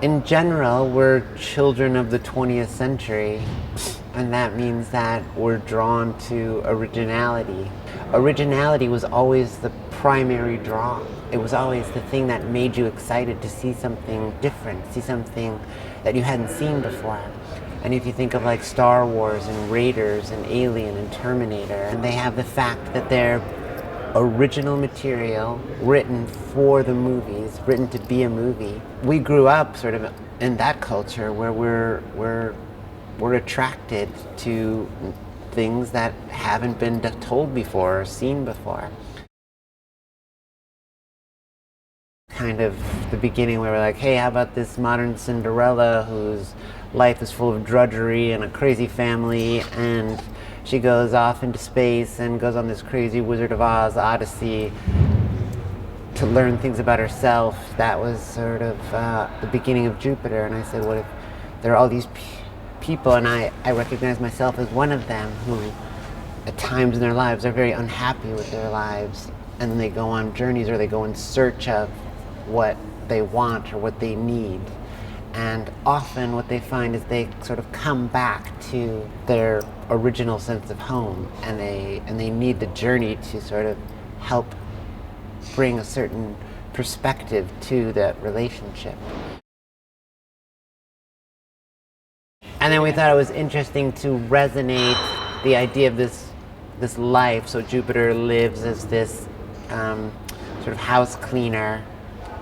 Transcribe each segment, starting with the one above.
In general, we're children of the 20th century, and that means that we're drawn to originality. Originality was always the primary draw. It was always the thing that made you excited to see something different, see something that you hadn't seen before. And if you think of like Star Wars and Raiders and Alien and Terminator, and they have the fact that they're original material written for the movies, written to be a movie. We grew up sort of in that culture where we're attracted to things that haven't been told before or seen before. Kind of the beginning where we're like, hey, how about this modern Cinderella whose life is full of drudgery and a crazy family, and she goes off into space and goes on this crazy Wizard of Oz odyssey to learn things about herself. That was sort of the beginning of Jupiter. And I said, what if there are all these people, and I recognize myself as one of them, who at times in their lives are very unhappy with their lives, and then they go on journeys or they go in search of what they want or what they need. And often what they find is they sort of come back to their original sense of home, and they need the journey to sort of help bring a certain perspective to that relationship. And then we thought it was interesting to resonate the idea of this life. So Jupiter lives as this sort of house cleaner,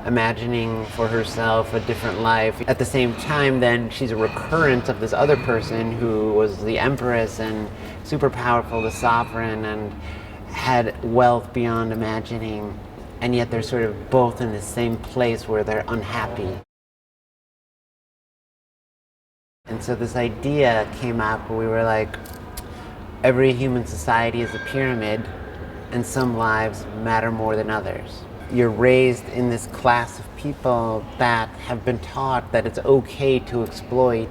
imagining for herself a different life. At the same time, then, she's a recurrent of this other person who was the empress and super powerful, the sovereign, and had wealth beyond imagining. And yet they're sort of both in the same place where they're unhappy. And so this idea came up where we were like, every human society is a pyramid, and some lives matter more than others. You're raised in this class of people that have been taught that it's okay to exploit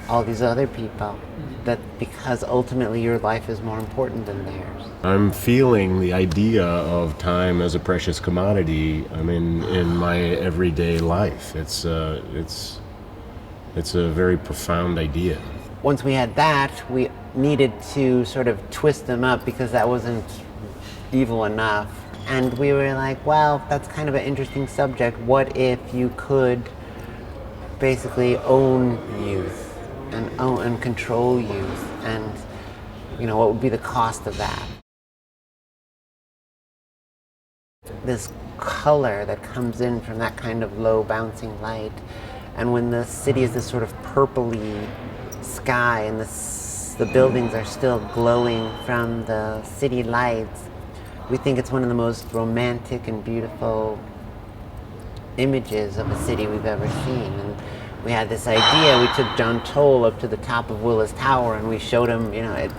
all these other people, that because ultimately your life is more important than theirs. I'm feeling the idea of time as a precious commodity. I mean, in my everyday life, it's a very profound idea. Once we had that, we needed to sort of twist them up because that wasn't evil enough. And we were like, well, that's kind of an interesting subject. What if you could basically own youth and control youth? And, you know, what would be the cost of that? This color that comes in from that kind of low bouncing light. And when the city is this sort of purpley sky and the buildings are still glowing from the city lights, we think it's one of the most romantic and beautiful images of a city we've ever seen. And we had this idea. We took John Toll up to the top of Willis Tower and we showed him, you know,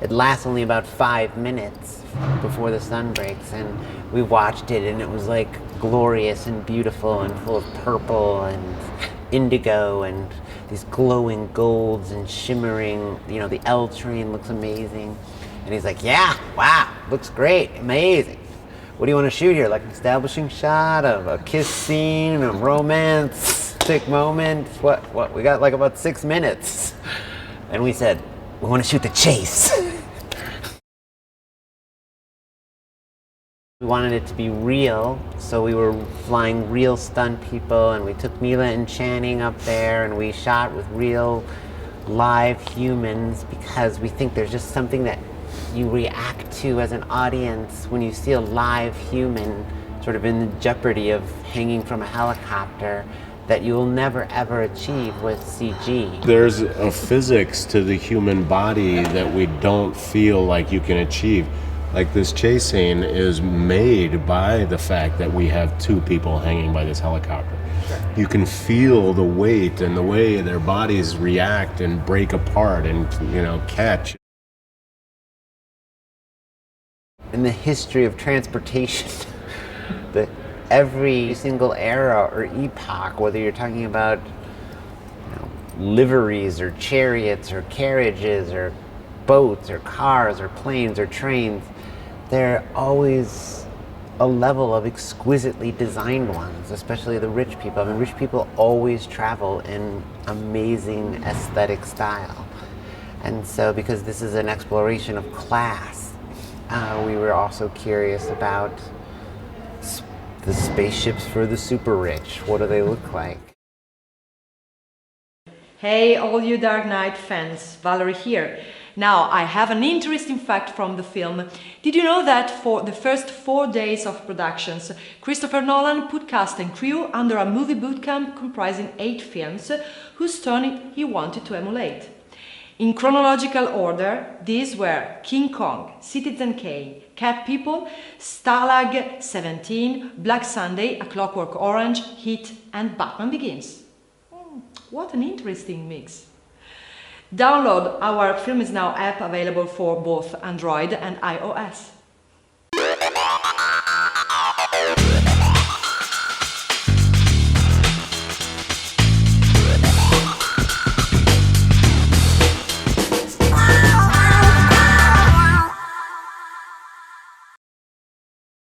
it lasts only about 5 minutes before the sun breaks, and we watched it, and it was like glorious and beautiful and full of purple and indigo and these glowing golds and shimmering, you know, the L train looks amazing. And he's like, yeah, wow, looks great, amazing. What do you want to shoot here? Like an establishing shot of a kiss scene, a romantic moment? What? We got like about 6 minutes. And we said, we want to shoot the chase. We wanted it to be real, so we were flying real stunt people, and we took Mila and Channing up there, and we shot with real live humans, because we think there's just something that you react to as an audience when you see a live human sort of in the jeopardy of hanging from a helicopter that you will never ever achieve with CG. There's a physics to the human body that we don't feel like you can achieve. Like this chase scene is made by the fact that we have 2 people hanging by this helicopter. You can feel the weight and the way their bodies react and break apart and, you know, catch. In the history of transportation, every single era or epoch, whether you're talking about, you know, liveries or chariots or carriages or boats or cars or planes or trains, they're always a level of exquisitely designed ones, especially the rich people. I mean, rich people always travel in amazing aesthetic style. And so, because this is an exploration of class, we were also curious about the spaceships for the super rich. What do they look like? Hey, all you Dark Knight fans, Valerie here. Now, I have an interesting fact from the film. Did you know that for the first 4 days of productions, Christopher Nolan put cast and crew under a movie bootcamp comprising 8 films whose tone he wanted to emulate? In chronological order, these were King Kong, Citizen Kane, Cat People, Stalag 17, Black Sunday, A Clockwork Orange, Heat, and Batman Begins. What an interesting mix. Download our Film Is Now app, available for both Android and iOS.